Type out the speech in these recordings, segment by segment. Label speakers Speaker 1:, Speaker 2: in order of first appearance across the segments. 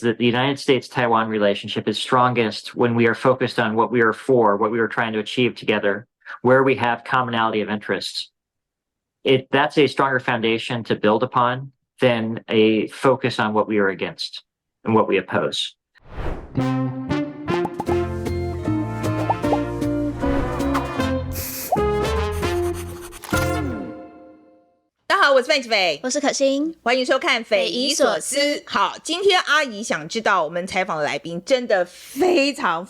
Speaker 1: that the United States-Taiwan relationship is strongest when we are focused on what we are for, what we are trying to achieve together, where we have commonality of interests. That's a stronger foundation to build upon than a focus on what we are against and what we oppose.
Speaker 2: 我是范琪斐，
Speaker 3: 我是可心，
Speaker 2: 欢迎收看匪夷所思。好，今天阿姨想知道我们采访的来宾真的非常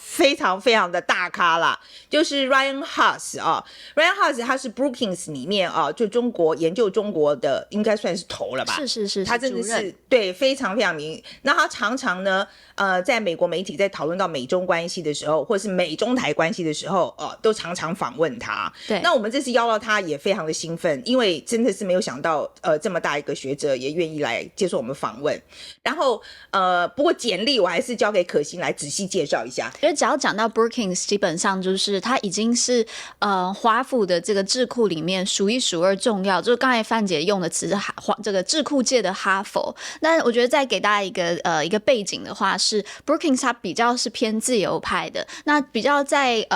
Speaker 2: 的大咖啦，就是 Ryan Hass 啊 ，Ryan Hass 他是 Brookings 里面啊，就中国研究中国的应该算是头了吧？
Speaker 3: 是，
Speaker 2: 他真的是对非常名。那他常常呢，在美国媒体在讨论到美中关系的时候，或是美中台关系的时候，都常常访问他。
Speaker 3: 对，
Speaker 2: 那我们这次邀到他也非常的兴奋，因为真的是没有想到。这么大一个学者也愿意来接受我们访问，然后不过简历我还是交给可心来仔细介绍一下。
Speaker 3: 因为只要讲到 Brookings， 基本上就是它已经是华府的这个智库里面数一数二重要，就是刚才范姐用的词是这个智库界的哈佛。那我觉得再给大家一个背景的话是 Brookings 它比较是偏自由派的，那比较在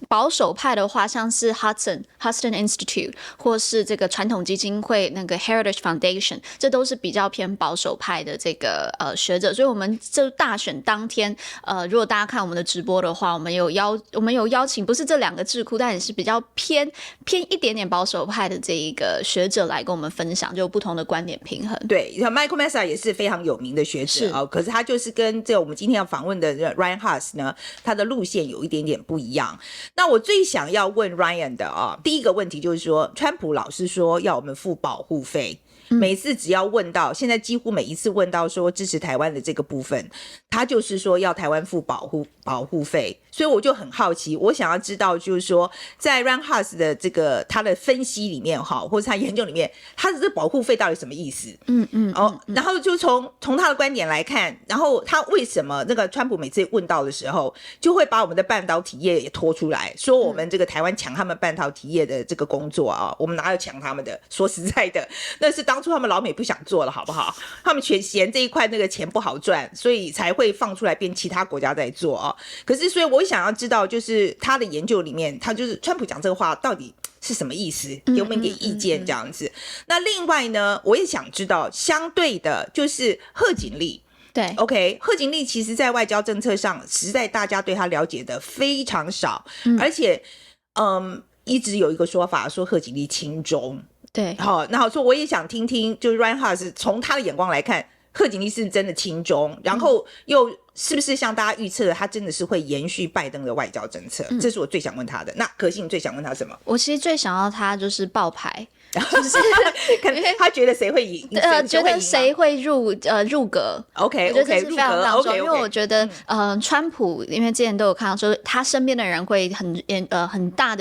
Speaker 3: 保守派的话，像是 Hudson Institute 或是这个传统基金会那个 Heritage Foundation， 这都是比较偏保守派的这个学者。所以我们这大选当天，如果大家看我们的直播的话，我们有邀请，不是这两个智库，但也是比较偏一点点保守派的这一个学者来跟我们分享，就有不同的观点平衡。
Speaker 2: 对 ，Michael Massa 也是非常有名的学者啊，可是他就是跟这我们今天要访问的 Ryan Hass 呢，他的路线有一点点不一样。那我最想要问 Ryan 的第一个问题就是说，川普老是说要我们付保护费，每次只要问到，现在几乎每一次问到说支持台湾的这个部分，他就是说要台湾付保护费，所以我就很好奇，我想要知道就是说，在 Ryan Hass 的这个他的分析里面或者他研究里面，他的这保护费到底什么意思？然后就从他的观点来看，然后他为什么那个川普每次问到的时候，就会把我们的半导体业也拖出来，说我们这个台湾抢他们半导体业的这个工作我们哪有抢他们的？说实在的，那是当初他们老美不想做了，好不好？他们全嫌这一块那个钱不好赚，所以才会放出来变其他国家在做可是，所以我想要知道，就是他的研究里面，他就是川普讲这个话到底是什么意思？给我们一点意见这样子。那另外呢，我也想知道，相对的就是贺锦丽。
Speaker 3: 对
Speaker 2: ，OK， 贺锦丽其实在外交政策上，实在大家对他了解的非常少，而且一直有一个说法说贺锦丽亲中。
Speaker 3: 对，
Speaker 2: 好，然后说我也想听听，就是 Ryan Hass 从他的眼光来看，贺锦丽是真的亲中，然后又是不是像大家预测的，他真的是会延续拜登的外交政策？这是我最想问他的。那可心，你最想问他什么？
Speaker 3: 我其实最想要他就是爆牌。就是
Speaker 2: 他觉得谁会赢？
Speaker 3: 觉得谁会入阁
Speaker 2: ？OK，
Speaker 3: 我觉得这是非常非常重要，因为我觉得川普，因为之前都有看到说他身边的人会很大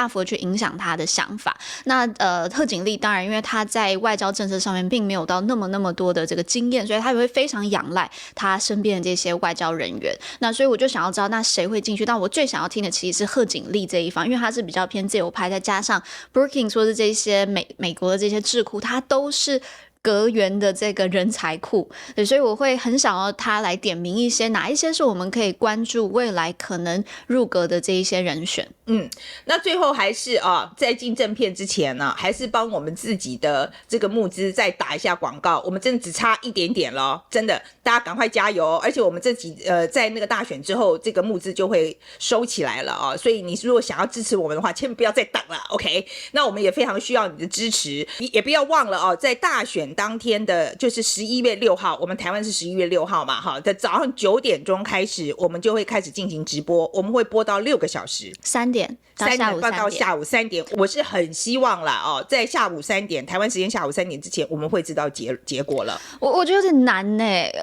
Speaker 3: 幅的去影响他的想法。那贺锦丽当然，因为他在外交政策上面并没有到那么多的这个经验，所以他也会非常仰赖他身边的这些外交人员。那所以我就想要知道，那谁会进去？但我最想要听的其实是贺锦丽这一方，因为他是比较偏自由派，再加上 Brookings 或是这些美国的这些智库，它都是阁员的这个人才库，对，所以我会很想要他来点名一些哪一些是我们可以关注未来可能入阁的这一些人选。
Speaker 2: 那最后还是在进正片之前呢，还是帮我们自己的这个募资再打一下广告，我们真的只差一点点了，真的，大家赶快加油！而且我们在那个大选之后，这个募资就会收起来了所以你如果想要支持我们的话，千万不要再等了 ，OK？ 那我们也非常需要你的支持，也不要忘了在大选当天的就是11月6号，我们台湾是11月6号嘛，在早上9点钟开始，我们就会开始进行直播，我们会播到6个小时
Speaker 3: ，3点到下午3点。我是很希望啦在下午3点，台湾时间下午3点之前，我们会知道结果了。我觉得有点难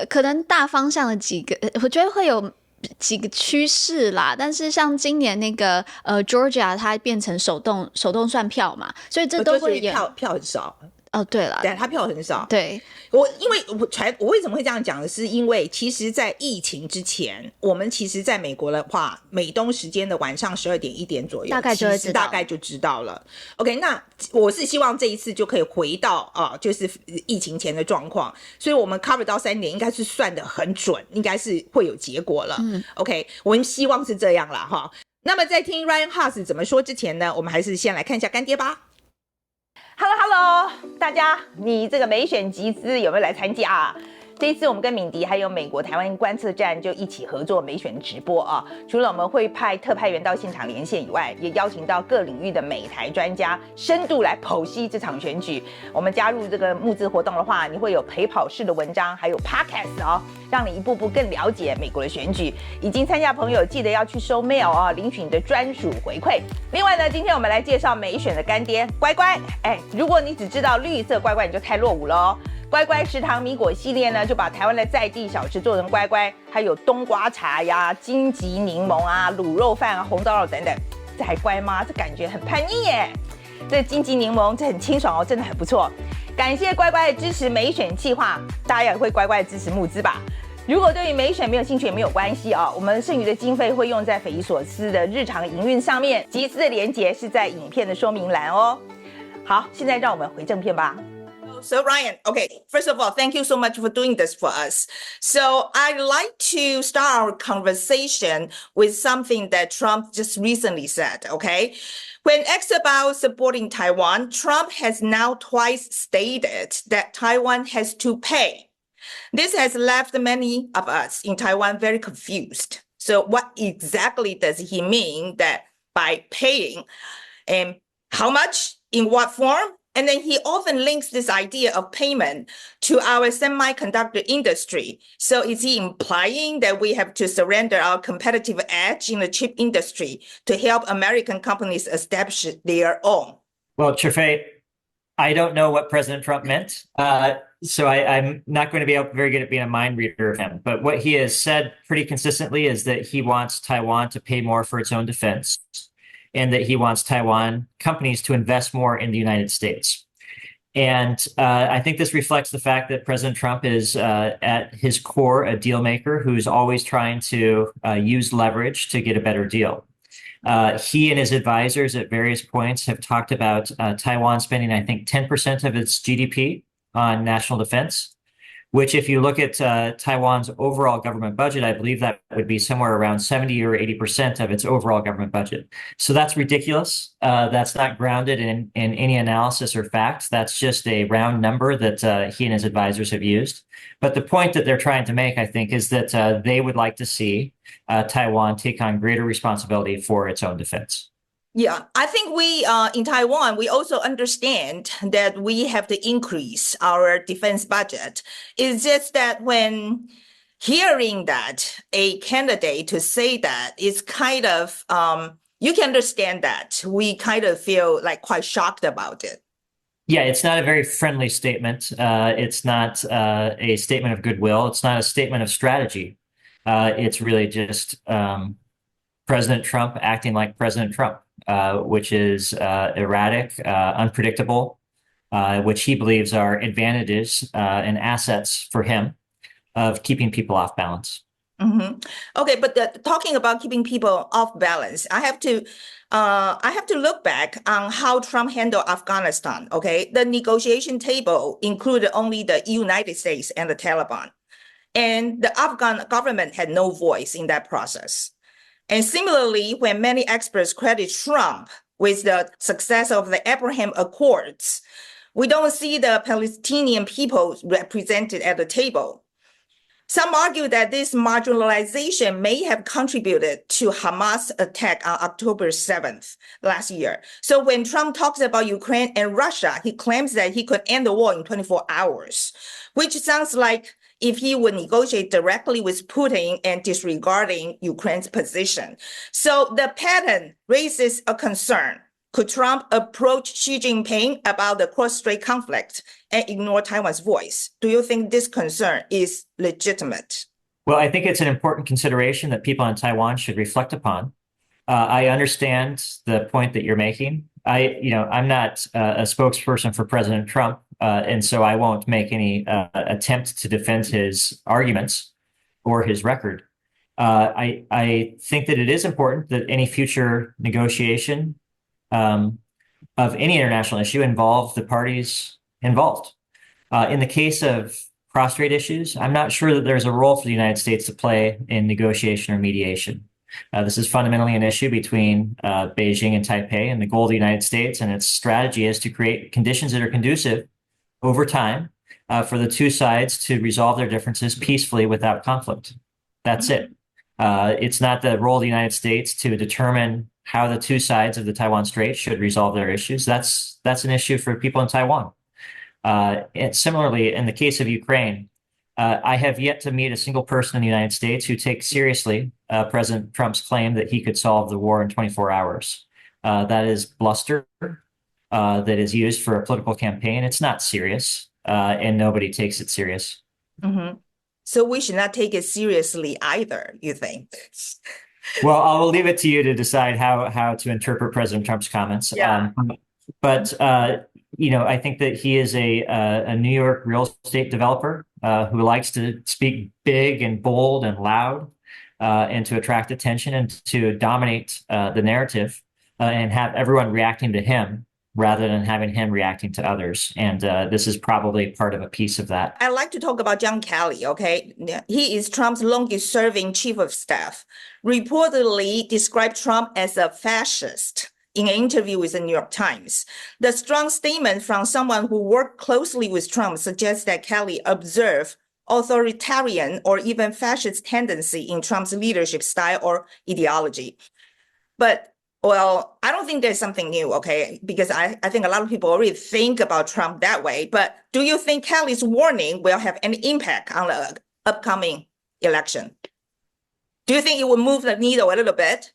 Speaker 3: 可能大方向的几个，我觉得会有几个趋势啦，但是像今年那个Georgia 它变成手动算票嘛，所以这都会
Speaker 2: 票很少。
Speaker 3: 哦，对了，
Speaker 2: 对，他票很少。
Speaker 3: 对，
Speaker 2: 因为我为什么会这样讲呢？是因为其实在疫情之前，我们其实在美国的话，美东时间的晚上12点1点左右，
Speaker 3: 大概就会知道，
Speaker 2: 大概就知道了。OK， 那我是希望这一次就可以回到就是疫情前的状况，所以我们 cover 到3点应该是算得很准，应该是会有结果了。OK， 我们希望是这样啦哈。那么在听 Ryan Hass 怎么说之前呢，我们还是先来看一下干爹吧。Hello， 大家，你这个美选集资有没有来参加啊？这一次我们跟敏迪还有美国台湾观测站就一起合作美选直播啊。除了我们会特派员到现场连线以外，也邀请到各领域的美台专家深度来剖析这场选举。我们加入这个募资活动的话，你会有陪跑式的文章，还有 podcast 哦，让你一步步更了解美国的选举。已经参加的朋友记得要去收 mail 啊，领取你的专属回馈。另外呢，今天我们来介绍美选的干爹乖乖。如果你只知道绿色乖乖，你就太落伍了哦。乖乖食堂米果系列呢，就把台湾的在地小吃做成乖乖，还有冬瓜茶呀、荆棘柠檬啊、卤肉饭啊、红烧肉等等，这还乖吗？这感觉很叛逆耶！这荆棘柠檬这很清爽哦，真的很不错。感谢乖乖的支持美选计划，大家也会乖乖的支持募资吧。如果对于美选没有兴趣也没有关系啊，我们剩余的经费会用在匪夷所思的日常营运上面，集资的连结是在影片的说明栏哦。好，现在让我们回正片吧。So Ryan, okay, first of all, thank you so much for doing this for us. So I'd like to start our conversation with something that Trump just recently said, okay? When asked about supporting Taiwan, Trump has now twice stated that Taiwan has to pay. This has left many of us in Taiwan very confused. So what exactly does he mean that by paying, and how much, in what form? And then he often links this idea of payment to our semiconductor industry. So is he implying that we have to surrender our competitive edge in the chip industry to help American companies establish their own?
Speaker 1: Well, Chafei, I don't know what President Trump meant. So I'm not going to be very good at being a mind reader of him. But what he has said pretty consistently is that he wants Taiwan to pay more for its own defense, and that he wants Taiwan companies to invest more in the United States. And I think this reflects the fact that President Trump is at his core a deal maker who's always trying to use leverage to get a better deal. He and his advisors at various points have talked about Taiwan spending, I think, 10% of its GDP on national defense, which if you look at Taiwan's overall government budget, I believe that would be somewhere around 70 or 80% of its overall government budget. So that's ridiculous. That's not grounded in any analysis or facts. That's just a round number that he and his advisors have used. But the point that they're trying to make, I think, is that they would like to see Taiwan take on greater responsibility for its own defense.
Speaker 2: Yeah, I think we in Taiwan, we also understand that we have to increase our defense budget. It's just that when hearing that a candidate to say that is kind of, you can understand that we kind of feel like quite shocked about it.
Speaker 1: Yeah, it's not a very friendly statement. It's not a statement of goodwill. It's not a statement of strategy. It's really just President Trump acting like President Trump. Which is erratic, unpredictable, which he believes are advantages and assets for him of keeping people off balance.
Speaker 2: Mm-hmm. Okay, but talking about keeping people off balance, I have to look back on how Trump handled Afghanistan. Okay, the negotiation table included only the United States and the Taliban, and the Afghan government had no voice in that process. And similarly, when many experts credit Trump with the success of the Abraham Accords, we don't see the Palestinian people represented at the table. Some argue that this marginalization may have contributed to Hamas' attack on October 7th last year. So when Trump talks about Ukraine and Russia, he claims that he could end the war in 24 hours, which sounds like if he would negotiate directly with Putin and disregarding Ukraine's position. So the pattern raises a concern. Could Trump approach Xi Jinping about the cross-strait conflict and ignore Taiwan's voice? Do you think this concern is legitimate?
Speaker 1: Well, I think it's an important consideration that people in Taiwan should reflect upon. I understand the point that you're making. I'm not a spokesperson for President Trump, and so I won't make any attempt to defend his arguments or his record. I think that it is important that any future negotiation of any international issue involve the parties involved. In the case of cross-strait issues, I'm not sure that there's a role for the United States to play in negotiation or mediation. This is fundamentally an issue between Beijing and Taipei, and the goal of the United States and its strategy is to create conditions that are conducive over time for the two sides to resolve their differences peacefully without conflict. That's it. It's not the role of the United States to determine how the two sides of the Taiwan Strait should resolve their issues. That's an issue for people in Taiwan. And similarly, in the case of Ukraine, I have yet to meet a single person in the United States who takes seriously President Trump's claim that he could solve the war in 24 hours. That is bluster that is used for a political campaign. It's not serious, and nobody takes it serious.
Speaker 2: Mm-hmm. So we should not take it seriously either, you think?
Speaker 1: Well, I will leave it to you to decide how to interpret President Trump's comments.
Speaker 2: Yeah.
Speaker 1: But I think that he is a New York real estate developer who likes to speak big and bold and loud and to attract attention and to dominate the narrative and have everyone reacting to him rather than having him reacting to others. And this is probably part of a piece of that.
Speaker 2: I'd like to talk about John Kelly, okay? He is Trump's longest-serving chief of staff, reportedly described Trump as a fascist in an interview with the New York Times. The strong statement from someone who worked closely with Trump suggests that Kelly observed authoritarian or even fascist tendency in Trump's leadership style or ideology. But well, I don't think there's something new, okay? Because I think a lot of people already think about Trump that way. But do you think Kelly's warning will have any impact on the upcoming election? Do you think it will move the needle a little bit?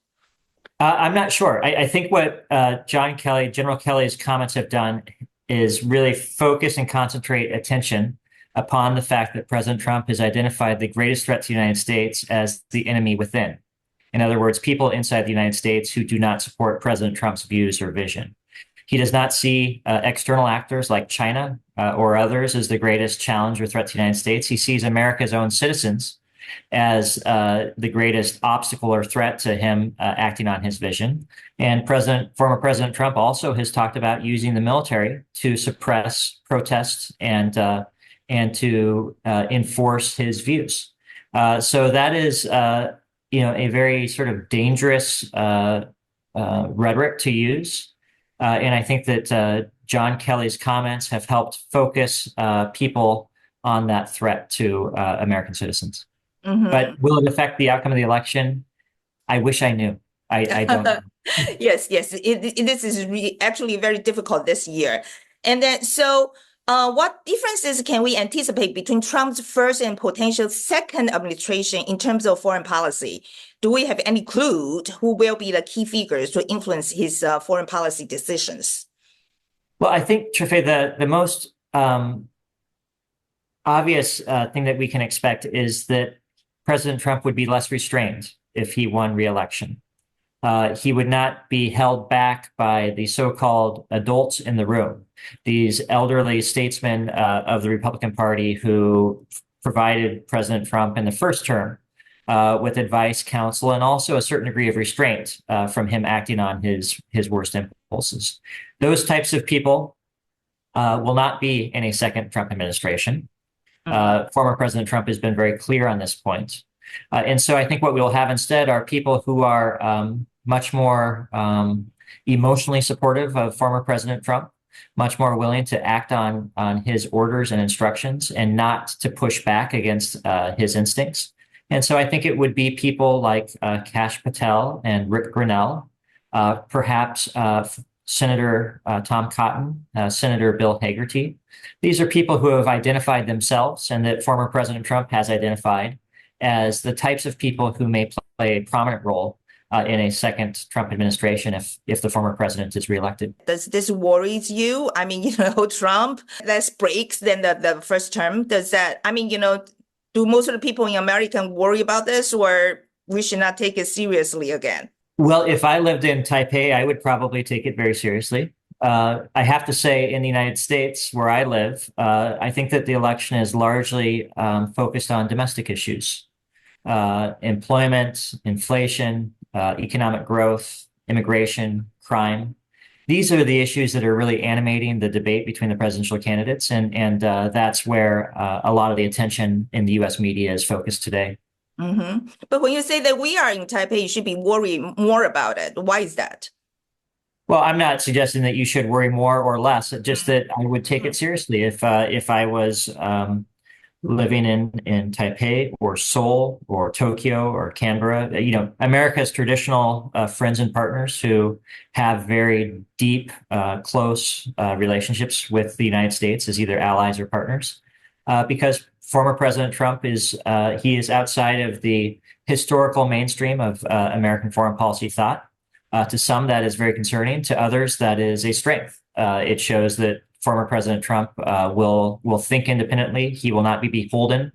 Speaker 1: I'm not sure. I think what General Kelly's comments have done is really focus and concentrate attention upon the fact that President Trump has identified the greatest threat to the United States as the enemy within. In other words, people inside the United States who do not support President Trump's views or vision. He does not see external actors like China or others as the greatest challenge or threat to the United States. He sees America's own citizens as the greatest obstacle or threat to him acting on his vision. And former President Trump also has talked about using the military to suppress protests and to enforce his views. So that is a very sort of dangerous rhetoric to use. And I think that John Kelly's comments have helped focus people on that threat to American citizens. Mm-hmm. But will it affect the outcome of the election? I wish I knew. I don't know.
Speaker 2: Yes. This is actually very difficult this year. And then, so what differences can we anticipate between Trump's first and potential second administration in terms of foreign policy? Do we have any clue who will be the key figures to influence his foreign policy decisions?
Speaker 1: Well, I think, Trifei, the most obvious thing that we can expect is that President Trump would be less restrained if he won re-election. He would not be held back by the so-called adults in the room, these elderly statesmen of the Republican Party who provided President Trump in the first term with advice, counsel, and also a certain degree of restraint from him acting on his worst impulses. Those types of people will not be in a second Trump administration. Former President Trump has been very clear on this point. And so I think what we'll have instead are people who are much more emotionally supportive of former President Trump, much more willing to act on his orders and instructions and not to push back against his instincts. And so I think it would be people like Kash Patel and Rick Grinnell, perhaps Senator Tom Cotton, Senator Bill Hagerty. These are people who have identified themselves and that former President Trump has identified as the types of people who may play a prominent role in a second Trump administration if the former president is reelected.
Speaker 2: Does this worry you? I mean, Trump, less breaks than the first term. Does that, do most of the people in America worry about this, or we should not take it seriously again?
Speaker 1: Well, if I lived in Taipei, I would probably take it very seriously. I have to say, in the United States, where I live, I think that the election is largely focused on domestic issues, employment, inflation, economic growth, immigration, crime. These are the issues that are really animating the debate between the presidential candidates, and that's where a lot of the attention in the U.S. media is focused today.
Speaker 2: Mm-hmm. But when you say that we are in Taipei, you should be worried more about it. Why is that?
Speaker 1: Well, I'm not suggesting that you should worry more or less, just that I would take it seriously if I was living in Taipei or Seoul or Tokyo or Canberra. America's traditional friends and partners who have very deep, close relationships with the United States as either allies or partners, because former President Trump is outside of the historical mainstream of American foreign policy thought. To some, that is very concerning. To others, that is a strength. It shows that former President Trump will think independently. He will not be beholden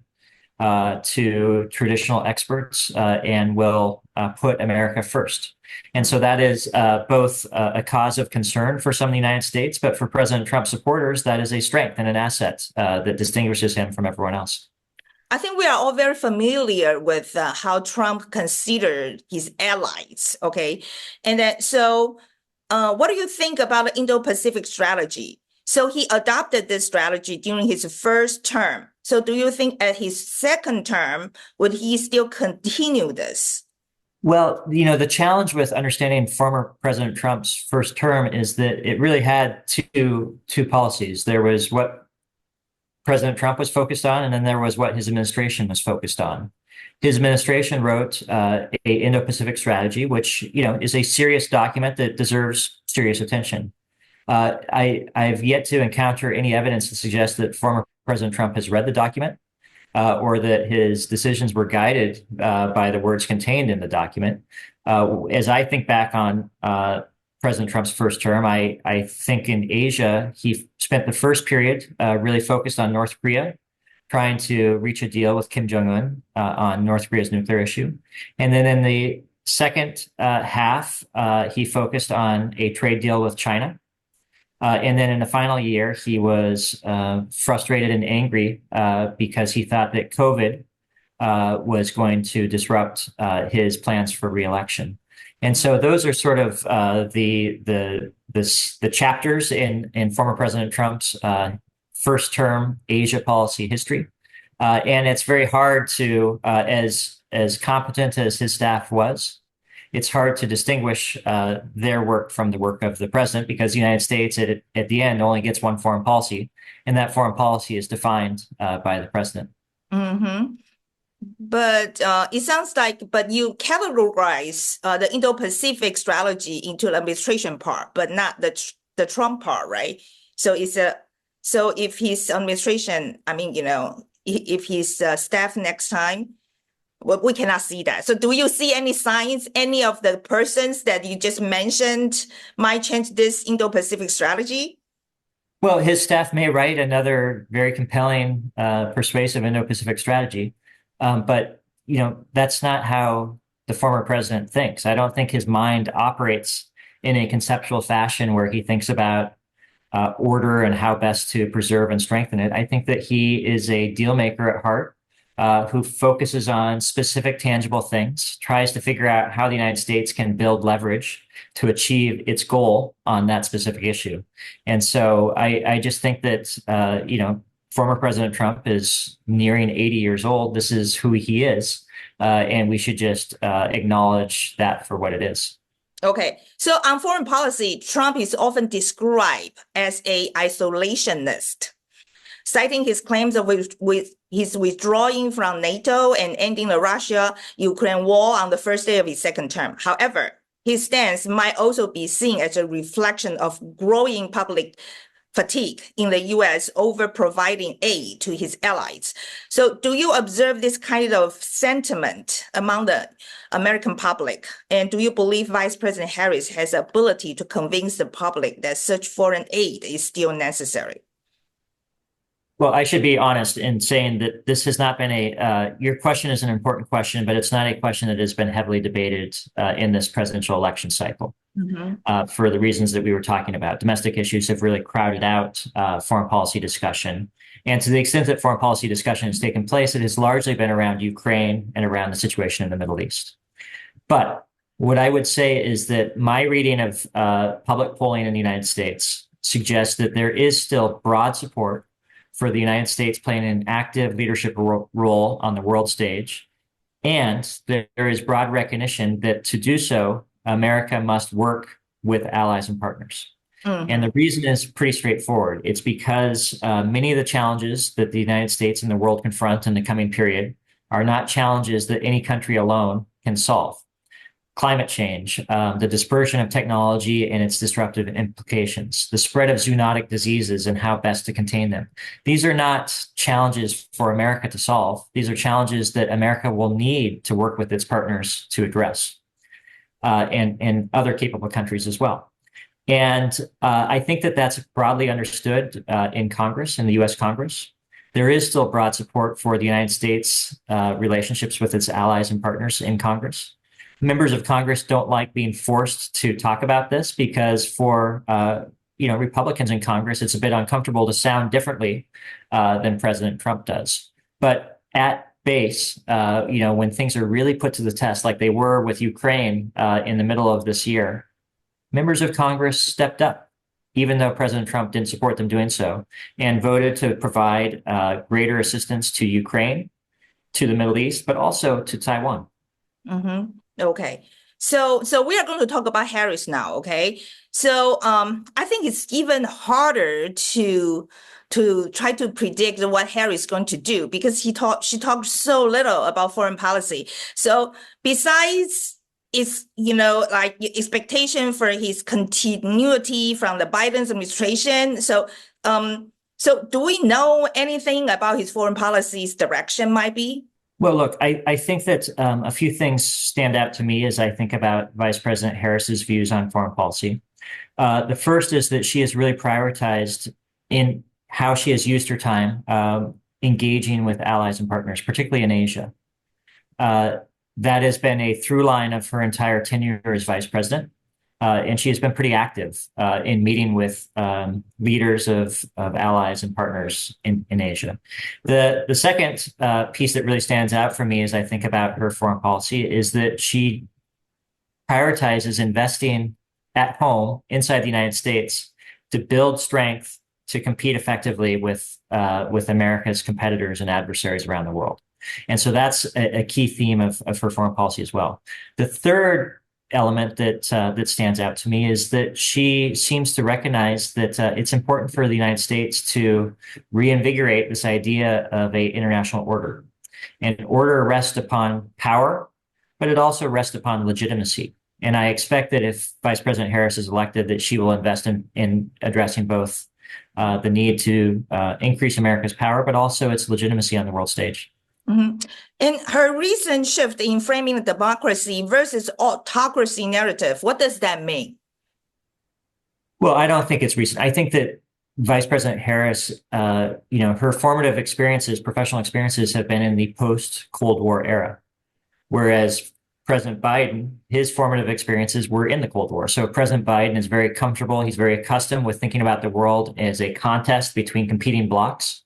Speaker 1: to traditional experts and will put America first. And so that is both a cause of concern for some of the United States, but for President Trump supporters, that is a strength and an asset that distinguishes him from everyone else.
Speaker 2: I think we are all very familiar with how Trump considered his allies, okay? And then, so what do you think about the Indo-Pacific strategy? So he adopted this strategy during his first term. So do you think at his second term, would he still continue this?
Speaker 1: Well, the challenge with understanding former President Trump's first term is that it really had two policies. There was what President Trump was focused on, and then there was what his administration was focused on. His administration wrote a Indo-Pacific strategy, which is a serious document that deserves serious attention. I've yet to encounter any evidence to suggest that former President Trump has read the document or that his decisions were guided by the words contained in the document. As I think back on President Trump's first term, I think in Asia, he spent the first period really focused on North Korea, trying to reach a deal with Kim Jong-un on North Korea's nuclear issue. And then in the second half, he focused on a trade deal with China. And then in the final year, he was frustrated and angry because he thought that COVID was going to disrupt his plans for re-election. And so those are sort of the chapters in former President Trump's first term Asia policy history. And it's very hard to, as competent as his staff was, it's hard to distinguish their work from the work of the president, because the United States at the end only gets one foreign policy, and that foreign policy is defined by the president.
Speaker 2: Mm-hmm. But it sounds like, but you categorize the Indo-Pacific strategy into the administration part, but not the Trump part, right? So so if his administration, if his staff next time, well, we cannot see that. So do you see any signs, any of the persons that you just mentioned might change this Indo-Pacific strategy?
Speaker 1: Well, his staff may write another very compelling, persuasive Indo-Pacific strategy. But, that's not how the former president thinks. I don't think his mind operates in a conceptual fashion where he thinks about order and how best to preserve and strengthen it. I think that he is a deal maker at heart, who focuses on specific tangible things, tries to figure out how the United States can build leverage to achieve its goal on that specific issue. And so I just think that, former President Trump is nearing 80 years old. This is who he is, and we should just acknowledge that for what it is.
Speaker 2: Okay, so on foreign policy, Trump is often described as an isolationist, citing his claims of his withdrawing from NATO and ending the Russia-Ukraine war on the first day of his second term. However, his stance might also be seen as a reflection of growing public fatigue in the U.S. over providing aid to his allies. So do you observe this kind of sentiment among the American public? And do you believe Vice President Harris has the ability to convince the public that such foreign aid is still necessary?
Speaker 1: Well, I should be honest in saying that this has not been your question is an important question, but it's not a question that has been heavily debated in this presidential election cycle. for the reasons that we were talking about. Domestic issues have really crowded out foreign policy discussion. And to the extent that foreign policy discussion has taken place, it has largely been around Ukraine and around the situation in the Middle East. But what I would say is that my reading of public polling in the United States suggests that there is still broad support for the United States playing an active leadership role on the world stage. And there is broad recognition that to do so, America must work with allies and partners. And the reason is pretty straightforward. It's because many of the challenges that the United States and the world confront in the coming period are not challenges that any country alone can solve. Climate change, the dispersion of technology and its disruptive implications, the spread of zoonotic diseases and how best to contain them. These are not challenges for America to solve. These are challenges that America will need to work with its partners to address, and other capable countries as well. And I think that that's broadly understood in Congress, in the U.S. Congress. There is still broad support for the United States relationships with its allies and partners in Congress. Members of Congress don't like being forced to talk about this because for Republicans in Congress, it's a bit uncomfortable to sound differently than President Trump does. But at base, when things are really put to the test, like they were with Ukraine in the middle of this year, members of Congress stepped up, even though President Trump didn't support them doing so, and voted to provide greater assistance to Ukraine, to the Middle East, but also to Taiwan.
Speaker 2: Okay. So we are going to talk about Harris now. Okay. So I think it's even harder to try to predict what Harris is going to do because she talked so little about foreign policy. So besides its expectation for his continuity from the Biden administration, so do we know anything about his foreign policy's direction might be?
Speaker 1: Well, look, I think that a few things stand out to me as I think about Vice President Harris's views on foreign policy. The first is that she has really prioritized in how she has used her time engaging with allies and partners, particularly in Asia. That has been a through line of her entire tenure as vice president. And she has been pretty active in meeting with leaders of allies and partners in Asia. The second piece that really stands out for me as I think about her foreign policy is that she prioritizes investing at home inside the United States to build strength to compete effectively with America's competitors and adversaries around the world. And so that's a key theme of her foreign policy as well. The third element that stands out to me is that she seems to recognize that it's important for the United States to reinvigorate this idea of an international order. And order rests upon power, but it also rests upon legitimacy. And I expect that if Vice President Harris is elected, that she will invest in addressing both the need to increase America's power, but also its legitimacy on the world stage.
Speaker 2: And her recent shift in framing the democracy versus autocracy narrative, what does that mean?
Speaker 1: Well, I don't think it's recent. I think that Vice President Harris, her formative experiences, professional experiences have been in the post-Cold War era, whereas President Biden, his formative experiences were in the Cold War. So President Biden is very comfortable. He's very accustomed with thinking about the world as a contest between competing blocs.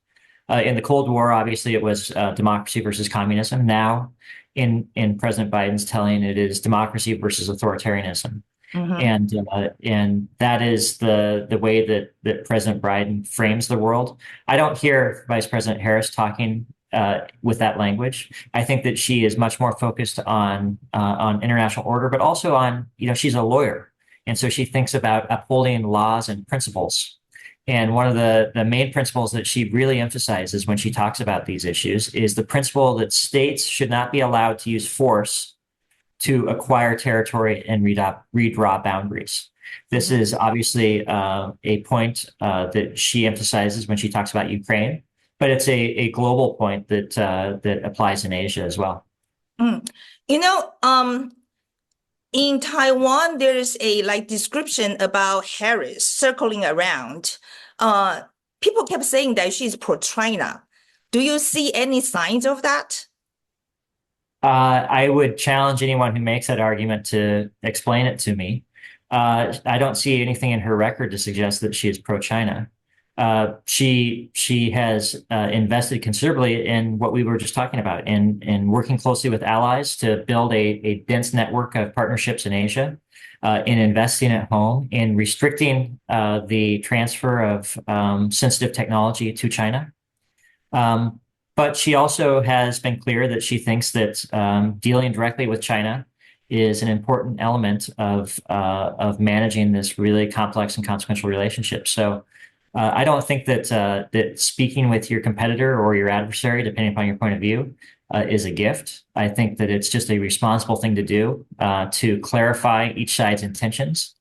Speaker 1: In the Cold War, obviously, it was democracy versus communism. Now, in President Biden's telling, it is democracy versus authoritarianism. And that is the way that President Biden frames the world. I don't hear Vice President Harris talking with that language. I think that she is much more focused on international order, but also on, she's a lawyer. And so she thinks about upholding laws and principles. And one of the main principles that she really emphasizes when she talks about these issues is the principle that states should not be allowed to use force to acquire territory and redraw boundaries. This is obviously a point that she emphasizes when she talks about Ukraine, but it's a global point that applies in Asia as well.
Speaker 2: In Taiwan, there is a description about Harris circling around. People kept saying that she's pro-China. Do you see any signs of that?
Speaker 1: I would challenge anyone who makes that argument to explain it to me. I don't see anything in her record to suggest that she is pro-China. She has invested considerably in what we were just talking about, in working closely with allies to build a dense network of partnerships in Asia, in investing at home, in restricting the transfer of sensitive technology to China. But she also has been clear that she thinks that dealing directly with China is an important element of managing this really complex and consequential relationship. So I don't think that speaking with your competitor or your adversary, depending upon your point of view, is a gift. I think that it's just a responsible thing to do to clarify each side's intentions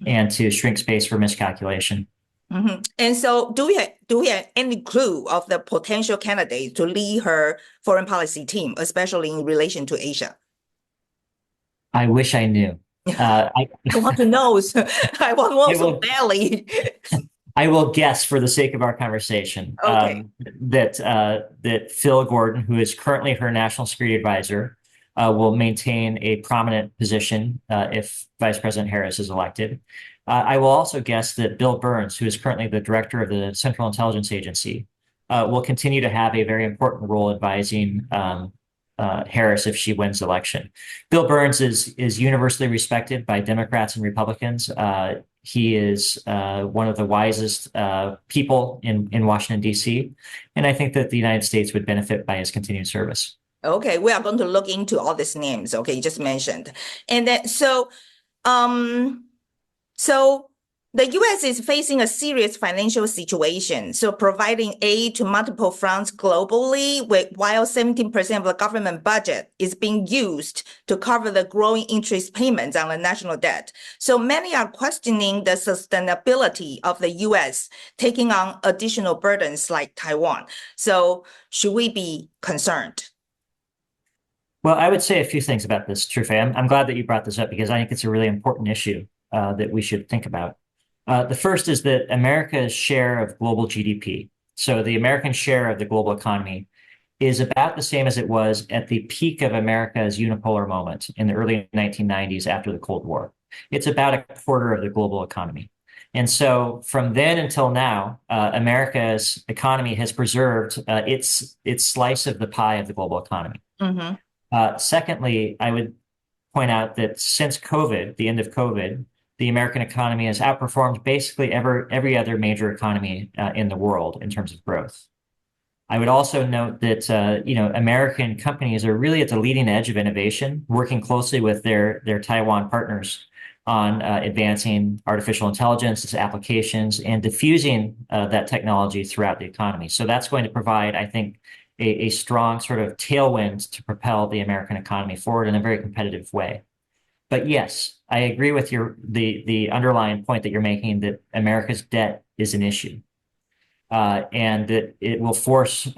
Speaker 1: and to shrink space for miscalculation.
Speaker 2: Mm-hmm. And so do we have any clue of the potential candidate to lead her foreign policy team, especially in relation to Asia?
Speaker 1: I wish I knew.
Speaker 2: I want to know. I want more so badly.
Speaker 1: I will guess, for the sake of our conversation, that Phil Gordon, who is currently her national security advisor, will maintain a prominent position if Vice President Harris is elected. I will also guess that Bill Burns, who is currently the director of the Central Intelligence Agency, will continue to have a very important role advising Harris if she wins the election. Bill Burns is universally respected by Democrats and Republicans. He is one of the wisest people in Washington, D.C., and I think that the United States would benefit by his continued service.
Speaker 2: Okay, we are going to look into all these names, okay, you just mentioned. And then, so the U.S. is facing a serious financial situation, so providing aid to multiple fronts globally, while 17% of the government budget is being used to cover the growing interest payments on the national debt. So many are questioning the sustainability of the U.S. taking on additional burdens like Taiwan. So should we be concerned?
Speaker 1: Well, I would say a few things about this, Trufe. I'm glad that you brought this up because I think it's a really important issue that we should think about. The first is that America's share of global GDP, so the American share of the global economy, is about the same as it was at the peak of America's unipolar moment in the early 1990s after the Cold War. It's about a quarter of the global economy. And so from then until now, America's economy has preserved its slice of the pie of the global economy. Mm-hmm. Secondly, I would point out that since COVID, the end of COVID, the American economy has outperformed basically every other major economy in the world in terms of growth. I would also note that American companies are really at the leading edge of innovation, working closely with their Taiwan partners on advancing artificial intelligence, its applications, and diffusing that technology throughout the economy. So that's going to provide, I think, a strong sort of tailwind to propel the American economy forward in a very competitive way. But yes, I agree with the underlying point that you're making, that America's debt is an issue, and that it will force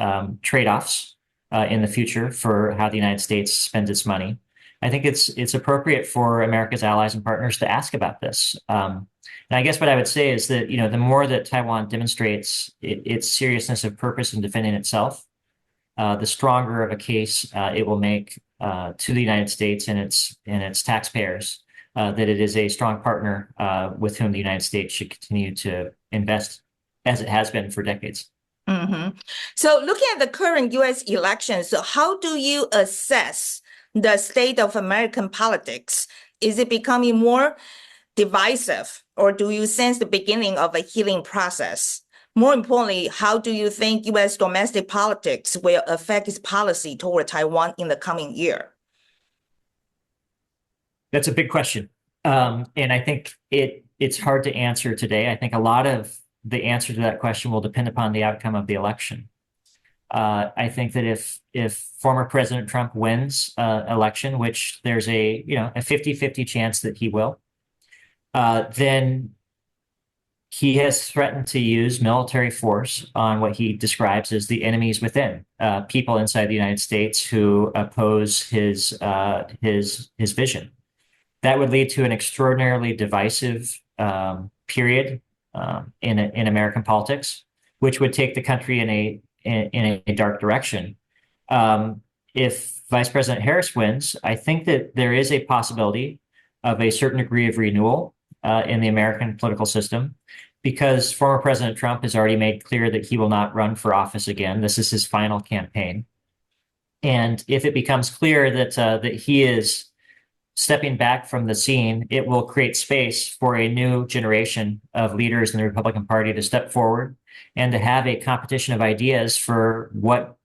Speaker 1: trade-offs in the future for how the United States spends its money. I think it's appropriate for America's allies and partners to ask about this. And I guess what I would say is that the more that Taiwan demonstrates its seriousness of purpose in defending itself, the stronger of a case it will make to the United States and its taxpayers that it is a strong partner with whom the United States should continue to invest as it has been for decades.
Speaker 2: Mm-hmm. So looking at the current U.S. elections, so how do you assess the state of American politics? Is it becoming more divisive, or do you sense the beginning of a healing process? More importantly, how do you think U.S. domestic politics will affect its policy toward Taiwan in the coming year?
Speaker 1: That's a big question. And I think it's hard to answer today. I think a lot of the answer to that question will depend upon the outcome of the election. I think that if former President Trump wins election, which there's a 50-50 chance that he will, then he has threatened to use military force on what he describes as the enemies within, people inside the United States who oppose his vision. That would lead to an extraordinarily divisive period in American politics, which would take the country in a dark direction. If Vice President Harris wins, I think that there is a possibility of a certain degree of renewal in the American political system, because former President Trump has already made clear that he will not run for office again. This is his final campaign. And if it becomes clear that he is stepping back from the scene, it will create space for a new generation of leaders in the Republican Party to step forward and to have a competition of ideas for what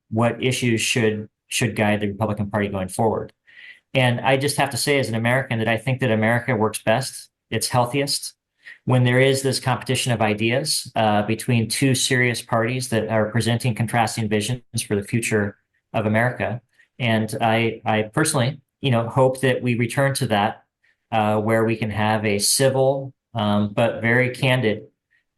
Speaker 1: issues should guide the Republican Party going forward. And I just have to say, as an American, that I think that America works best, it's healthiest, when there is this competition of ideas between two serious parties that are presenting contrasting visions for the future of America. And I personally, hope that we return to that, where we can have a civil but very candid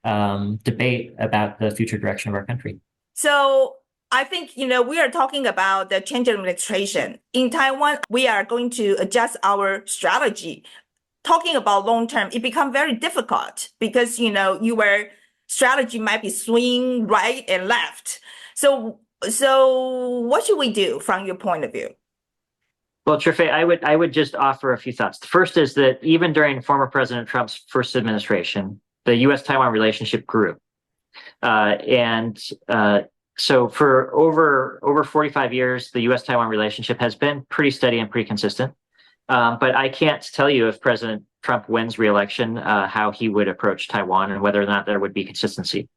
Speaker 1: debate about the future direction of our country.
Speaker 2: So I think, we are talking about the change of administration. In Taiwan, we are going to adjust our strategy. Talking about long term, it becomes very difficult because, your strategy might be swing right and left. So what should we do from your point of view?
Speaker 1: Well, Trifei, I would just offer a few thoughts. The first is that even during former President Trump's first administration, the US-Taiwan relationship grew. So for over 45 years, the US-Taiwan relationship has been pretty steady and pretty consistent. But I can't tell you if President Trump wins re-election, how he would approach Taiwan and whether or not there would be consistency.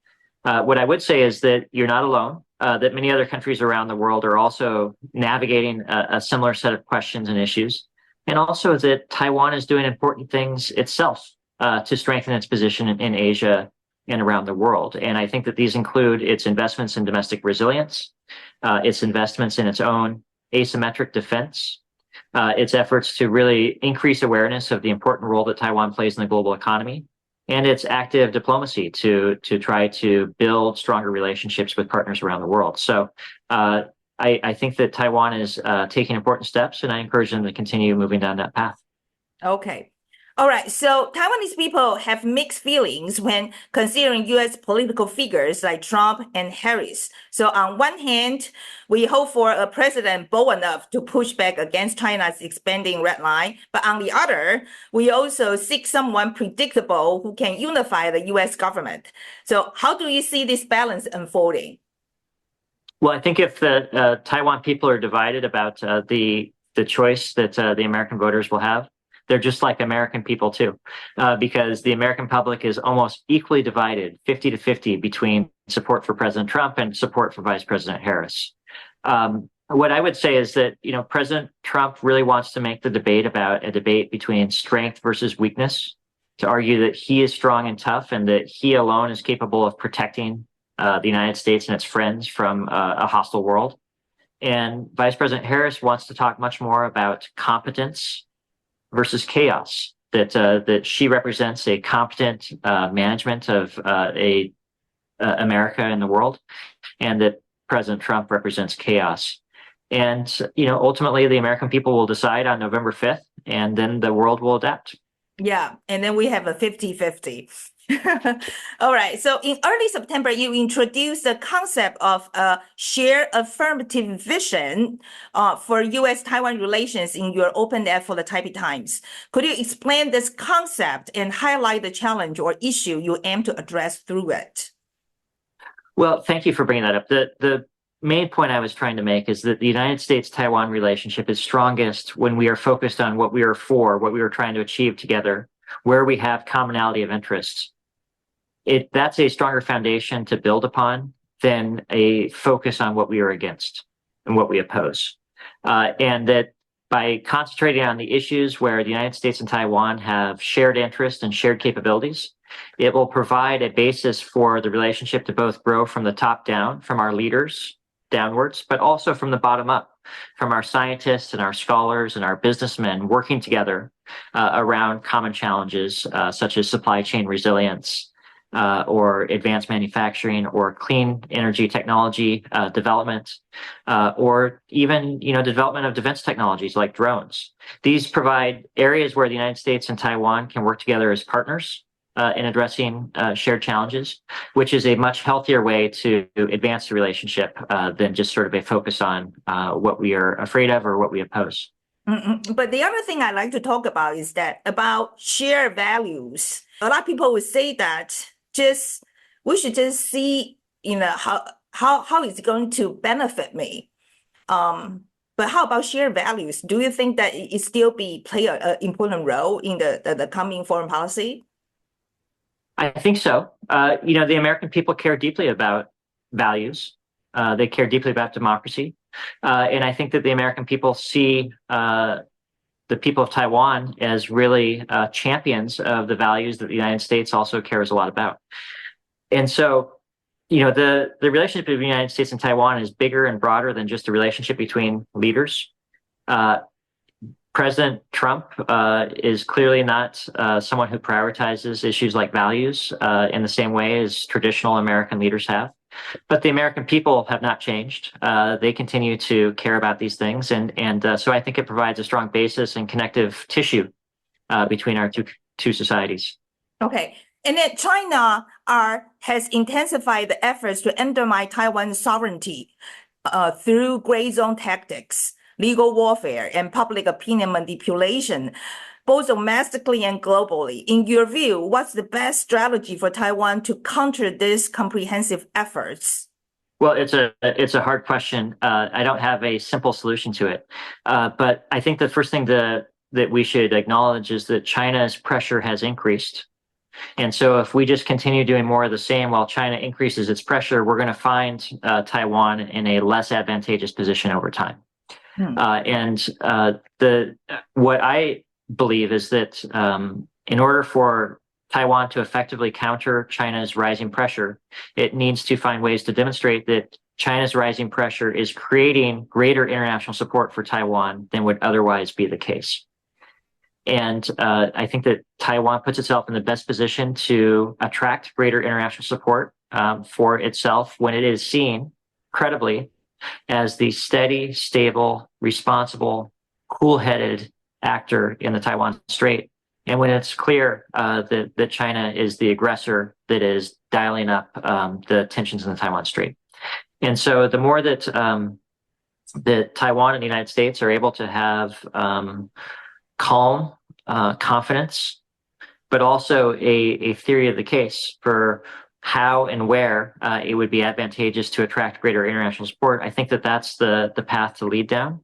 Speaker 1: What I would say is that you're not alone, that many other countries around the world are also navigating a similar set of questions and issues, and also that Taiwan is doing important things itself to strengthen its position in Asia and around the world. And I think that these include its investments in domestic resilience, its investments in its own asymmetric defense, its efforts to really increase awareness of the important role that Taiwan plays in the global economy, and its active diplomacy to try to build stronger relationships with partners around the world. So I think that Taiwan is taking important steps, and I encourage them to continue moving down that path.
Speaker 2: Okay. All right. So Taiwanese people have mixed feelings when considering U.S. political figures like Trump and Harris. So on one hand, we hope for a president bold enough to push back against China's expanding red line. But on the other, we also seek someone predictable who can unify the U.S. government. So how do you see this balance unfolding?
Speaker 1: Well, I think if the Taiwan people are divided about the choice that the American voters will have, they're just like American people too, because the American public is almost equally divided, 50-50, between support for President Trump and support for Vice President Harris. What I would say is that, President Trump really wants to make the debate about a debate between strength versus weakness, to argue that he is strong and tough and that he alone is capable of protecting the United States and its friends from a hostile world. And Vice President Harris wants to talk much more about competence versus chaos, that she represents a competent management of America and the world, and that President Trump represents chaos. And, ultimately the American people will decide on November 5th, and then the world will adapt.
Speaker 2: Yeah, and then we have a 50-50. All right. So in early September, you introduced the concept of a shared affirmative vision for U.S.-Taiwan relations in your open ad for the Taipei Times. Could you explain this concept and highlight the challenge or issue you aim to address through it?
Speaker 1: Well, thank you for bringing that up. The main point I was trying to make is that the United States-Taiwan relationship is strongest when we are focused on what we are for, what we are trying to achieve together, where we have commonality of interests. That's a stronger foundation to build upon than a focus on what we are against and what we oppose. And that by concentrating on the issues where the United States and Taiwan have shared interests and shared capabilities, it will provide a basis for the relationship to both grow from the top down, from our leaders downwards, but also from the bottom up, from our scientists and our scholars and our businessmen working together around common challenges such as supply chain resilience, or advanced manufacturing, or clean energy technology development, or even development of defense technologies like drones. These provide areas where the United States and Taiwan can work together as partners in addressing shared challenges, which is a much healthier way to advance the relationship than just sort of a focus on what we are afraid of or what we oppose.
Speaker 2: But the other thing I like to talk about is that about shared values. A lot of people would say that we should just see, how it's going to benefit me. But how about shared values? Do you think that it still play an important role in the coming foreign policy?
Speaker 1: I think so. The American people care deeply about values. They care deeply about democracy. And I think that the American people see the people of Taiwan as really champions of the values that the United States also cares a lot about. And so, the relationship between the United States and Taiwan is bigger and broader than just a relationship between leaders. President Trump is clearly not someone who prioritizes issues like values in the same way as traditional American leaders have. But the American people have not changed. They continue to care about these things. And so I think it provides a strong basis and connective tissue between our two societies.
Speaker 2: Okay. And then China has intensified the efforts to undermine Taiwan's sovereignty through gray zone tactics, legal warfare, and public opinion manipulation, both domestically and globally. In your view, what's the best strategy for Taiwan to counter these comprehensive efforts?
Speaker 1: Well, it's a hard question. I don't have a simple solution to it. But I think the first thing that we should acknowledge is that China's pressure has increased. And so if we just continue doing more of the same while China increases its pressure, we're going to find Taiwan in a less advantageous position over time. What I believe is that in order for Taiwan to effectively counter China's rising pressure, it needs to find ways to demonstrate that China's rising pressure is creating greater international support for Taiwan than would otherwise be the case. And I think that Taiwan puts itself in the best position to attract greater international support for itself when it is seen credibly as the steady, stable, responsible, cool-headed actor in the Taiwan Strait. And when it's clear that China is the aggressor that is dialing up the tensions in the Taiwan Strait. And so the more that Taiwan and the United States are able to have calm confidence, but also a theory of the case for how and where it would be advantageous to attract greater international support, I think that that's the path to lead down.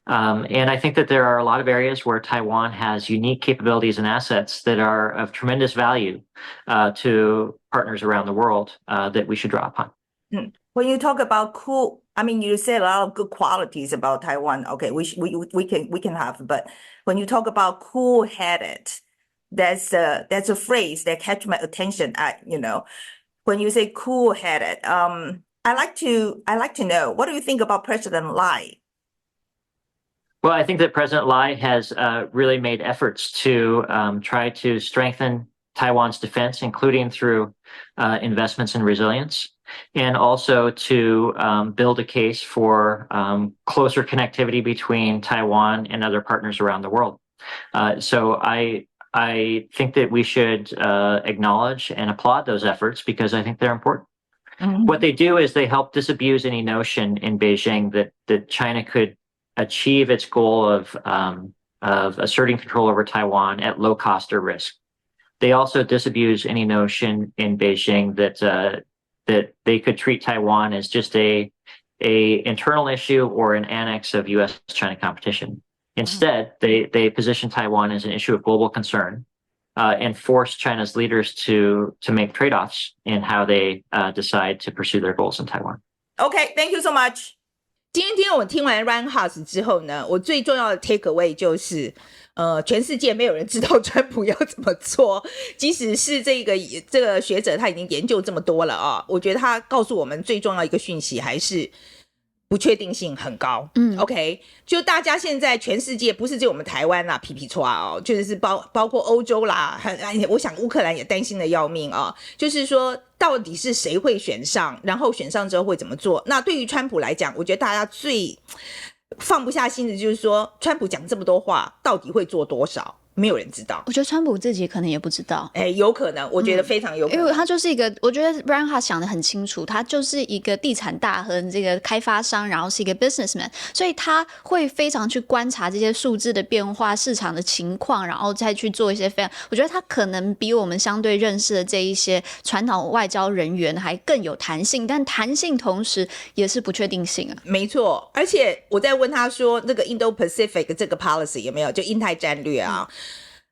Speaker 1: And I think that there are a lot of areas where Taiwan has unique capabilities and assets that are of tremendous value to partners around the world that we should draw upon.
Speaker 2: When you talk about you say a lot of good qualities about Taiwan. Okay, we can have, but when you talk about cool-headed, that's a phrase that catch my attention. When you say cool-headed, I like to know, what do you think about President Lai?
Speaker 1: Well, I think that President Lai has really made efforts to try to strengthen Taiwan's defense, including through investments in resilience, and also to build a case for closer connectivity between Taiwan and other partners around the world. So I think that we should acknowledge and applaud those efforts because I think they're important. Mm-hmm. What they do is they help disabuse any notion in Beijing that China could achieve its goal of asserting control over Taiwan at low cost or risk. They also disabuse any notion in Beijing that they could treat Taiwan as just a internal issue or an annex of U.S.-China competition. Instead, they position Taiwan as an issue of global concern and force China's leaders to make trade-offs in how they decide to pursue their goals in Taiwan.
Speaker 2: Okay, thank you so much. 今天我听完 Ryan Hass 之后呢，我最重要的 take away 就是全世界没有人知道川普要怎么做，即使是这个学者他已经研究这么多了啊，我觉得他告诉我们最重要一个讯息还是不确定性很高。OK， 就大家现在全世界不是只有我们台湾啦，皮皮唰哦，就是包括欧洲啦，我想乌克兰也担心的要命啊，就是说到底是谁会选上，然后选上之后会怎么做？那对于川普来讲，我觉得大家最放不下心的就是说，川普讲这么多话，到底会做多少？没有人知道。
Speaker 3: 我觉得川普自己可能也不知道，
Speaker 2: 有可能，我觉得非常有可能，
Speaker 3: 因为他就是一个，我觉得 Ryan Hass 想得很清楚，他就是一个地产大亨，这个开发商，然后是一个 businessman， 所以他会非常去观察这些数字的变化、市场的情况，然后再去做一些我觉得他可能比我们相对认识的这一些传统外交人员还更有弹性，但弹性同时也是不确定性啊。
Speaker 2: 没错，而且我在问他说，那个 Indo-Pacific 这个 policy 有没有，就印太战略啊？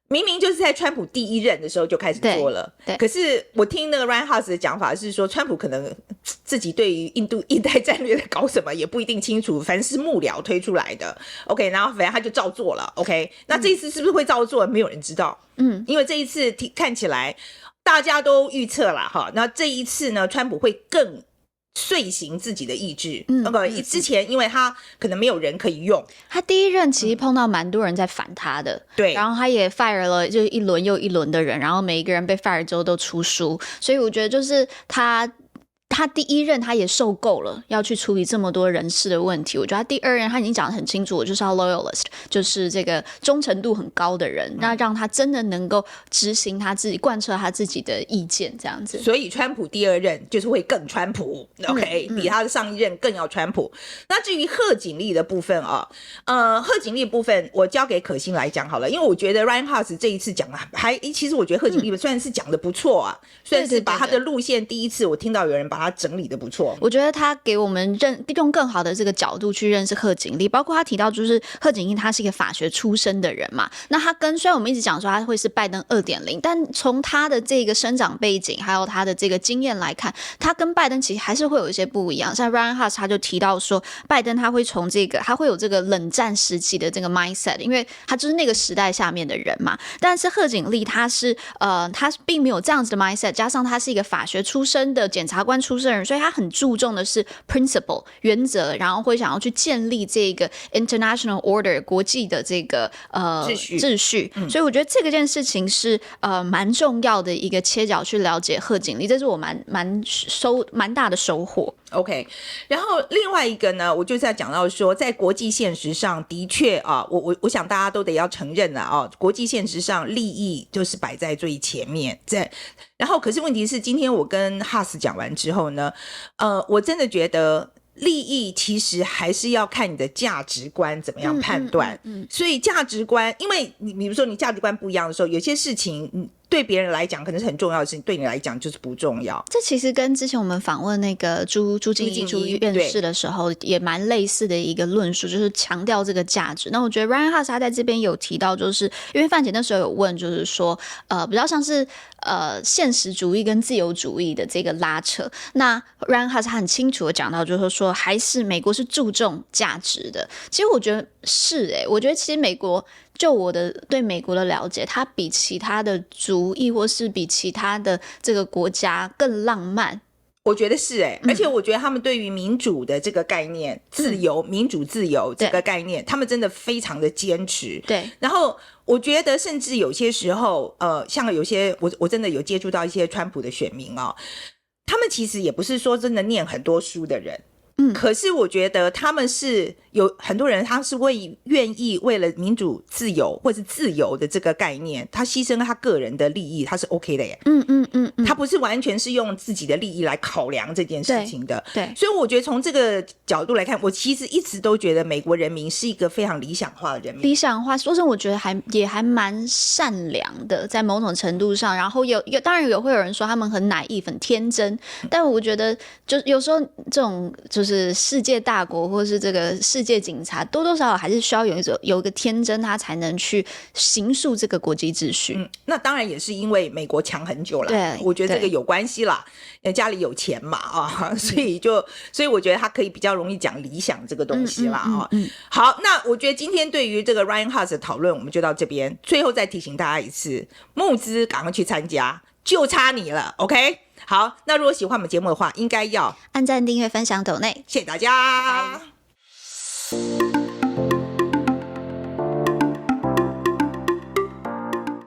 Speaker 2: 明明就是在川普第一任的时候就开始做了，
Speaker 3: 对。
Speaker 2: 可是我听那个 Ryan Hass 的讲法是说，川普可能自己对于印太战略在搞什么也不一定清楚，反正是幕僚推出来的 ，OK， 然后反正他就照做了 ，OK。那这一次是不是会照做？没有人知道，因为这一次看起来大家都预测了哈，那这一次呢，川普会更遂行自己的意志，之前因为他可能没有人可以用，
Speaker 3: 他第一任其实碰到蛮多人在反他的，
Speaker 2: 对，
Speaker 3: 然后他也 fire 了就一轮又一轮的人，然后每一个人被 fire 之后都出书，所以我觉得就是他第一任他也受够了要去处理这么多人事的问题，我觉得他第二任他已经讲得很清楚，我就是要 loyalist， 就是这个忠诚度很高的人，那让他真的能够执行他自己贯彻他自己的意见这样子。
Speaker 2: 所以川普第二任就是会更川普 OK，比他的上一任更要川普。那至于贺锦丽的部分啊，贺锦丽的部分我交给可心来讲好了，因为我觉得 Ryan Hass 这一次讲其实我觉得贺锦丽虽然是讲的不错啊，算是把他的路线第一次我听到有人把他整理的不错，
Speaker 3: 我觉得他给我们用更好的这个角度去认识贺锦丽，包括他提到就是贺锦丽他是一个法学出身的人嘛，那他虽然我们一直讲说他会是拜登 2.0， 但从他的这个生长背景还有他的这个经验来看，他跟拜登其实还是会有一些不一样。像 Ryan Hass 他就提到说，拜登他会有这个冷战时期的这个 mindset， 因为他就是那个时代下面的人嘛，但是贺锦丽他并没有这样子的 mindset， 加上他是一个法学出身的检察官出身的人，所以他很注重的是 principle 原则，然后会想要去建立这个 international order 国际的这个秩序，所以我觉得这件事情是蛮重要的一个切角去了解贺锦丽，这是我蛮大的收获。
Speaker 2: OK， 然后另外一个呢，我就是要讲到说，在国际现实上的确啊，我想大家都得要承认了啊，国际现实上利益就是摆在最前面。然后可是问题是，今天我跟 Hass 讲完之后呢，我真的觉得利益其实还是要看你的价值观怎么样判断。所以价值观，因为你比如说你价值观不一样的时候，有些事情对别人来讲可能是很重要的事情，对你来讲就是不重要。
Speaker 3: 这其实跟之前我们访问那个朱敬一院士的时候也蛮类似的一个论述，就是强调这个价值。那我觉得 Ryan Hass 他在这边有提到，就是因为范姐那时候有问，就是说比较像是现实主义跟自由主义的这个拉扯。那 Ryan Hass 他很清楚的讲到，就是说还是美国是注重价值的。其实我觉得是我觉得其实美国，就我的对美国的了解，它比其他的族裔或是比其他的这个国家更浪漫。
Speaker 2: 我觉得是而且我觉得他们对于民主的这个概念，自由、民主自由这个概念，他们真的非常的坚持。
Speaker 3: 对，
Speaker 2: 然后我觉得甚至有些时候，像有些我真的有接触到一些川普的选民他们其实也不是说真的念很多书的人。可是我觉得他们是有很多人，他是愿意为了民主自由或是自由的这个概念，他牺牲他个人的利益，他是 OK 的耶。他不是完全是用自己的利益来考量这件事情的。
Speaker 3: 对，
Speaker 2: 所以我觉得从这个角度来看，我其实一直都觉得美国人民是一个非常理想化的人民。
Speaker 3: 理想化，说真的，我觉得也还蛮善良的，在某种程度上。然后当然会有人说他们很naive很天真，但我觉得就有时候这种就是世界大国或是这个世界警察，多多少少还是需要有一个天真，他才能去形塑这个国际秩序。
Speaker 2: 那当然也是因为美国强很久了，
Speaker 3: 对，
Speaker 2: 我觉得这个有关系啦，家里有钱嘛所以我觉得他可以比较容易讲理想这个东西啦好，那我觉得今天对于这个 Ryan Hass 的讨论我们就到这边，最后再提醒大家一次，募资赶快去参加，就差你了 OK。好，那如果喜欢我们节目的话，应该要
Speaker 3: 按赞、订阅、分享、抖内，
Speaker 2: 谢谢大家。拜拜。